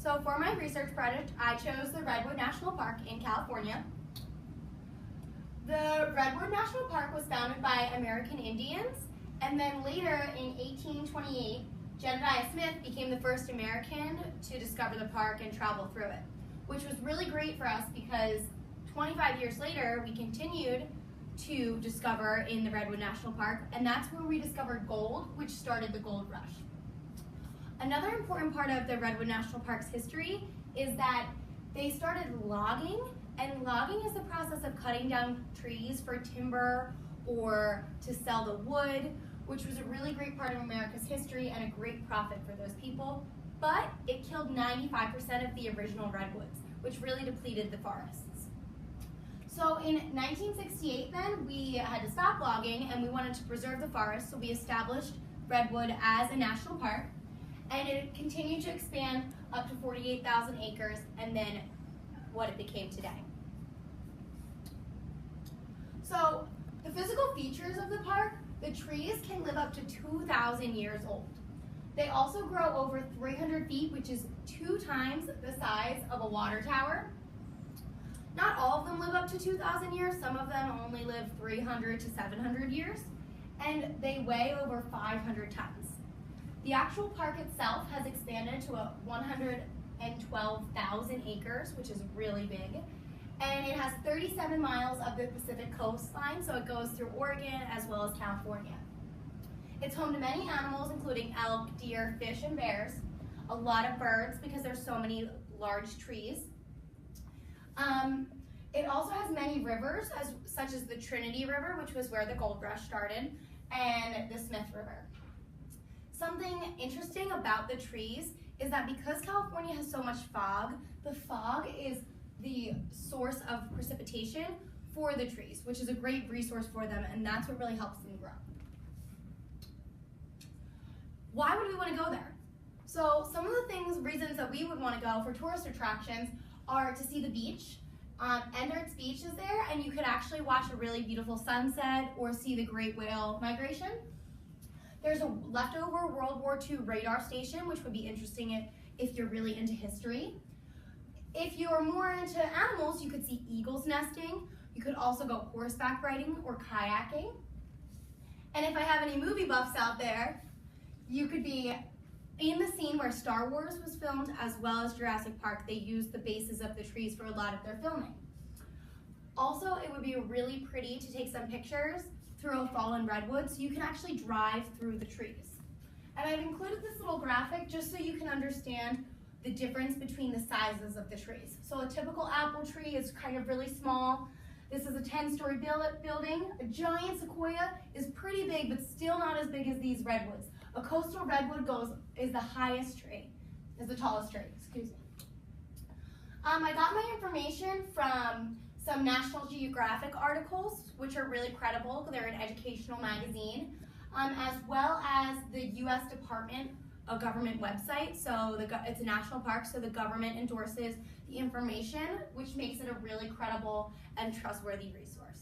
So for my research project, I chose the Redwood National Park in California. The Redwood National Park was founded by American Indians, and then later in 1828, Jedediah Smith became the first American to discover the park and travel through it, which was really great for us because 25 years later, we continued to discover in the Redwood National Park, and that's where we discovered gold, which started the gold rush. Another important part of the Redwood National Park's history is that they started logging, and logging is the process of cutting down trees for timber or to sell the wood, which was a really great part of America's history and a great profit for those people, but it killed 95% of the original redwoods, which really depleted the forests. So in 1968 then, we had to stop logging and we wanted to preserve the forest, so we established Redwood as a national park, and it continued to expand up to 48,000 acres and then what it became today. So the physical features of the park, the trees can live up to 2,000 years old. They also grow over 300 feet, which is 2 times the size of a water tower. Not all of them live up to 2,000 years. Some of them only live 300 to 700 years, and they weigh over 500 tons. The actual park itself has expanded to 112,000 acres, which is really big, and it has 37 miles of the Pacific coastline, so it goes through Oregon as well as California. It's home to many animals, including elk, deer, fish, and bears, a lot of birds because there's so many large trees. It also has many rivers, such as the Trinity River, which was where the gold rush started, and the Smith River. Something interesting about the trees is that because California has so much fog, the fog is the source of precipitation for the trees, which is a great resource for them, and that's what really helps them grow. Why would we want to go there? So some of the reasons that we would want to go for tourist attractions are to see the beach. Endert's Beach is there, and you could actually watch a really beautiful sunset or see the great whale migration. There's a leftover World War II radar station, which would be interesting if you're really into history. If you're more into animals, you could see eagles nesting. You could also go horseback riding or kayaking. And if I have any movie buffs out there, you could be in the scene where Star Wars was filmed, as well as Jurassic Park. They used the bases of the trees for a lot of their filming. Also, it would be really pretty to take some pictures through a fallen redwood, so you can actually drive through the trees. And I've included this little graphic just so you can understand the difference between the sizes of the trees. So a typical apple tree is kind of really small. This is a 10-story building. A giant sequoia is pretty big, but still not as big as these redwoods. A coastal redwood is the highest tree, is the tallest tree, excuse me. I got my information from some National Geographic articles, which are really credible. They're an educational magazine, as well as the U.S. Department of Government website. So it's a national park, so the government endorses the information, which makes it a really credible and trustworthy resource.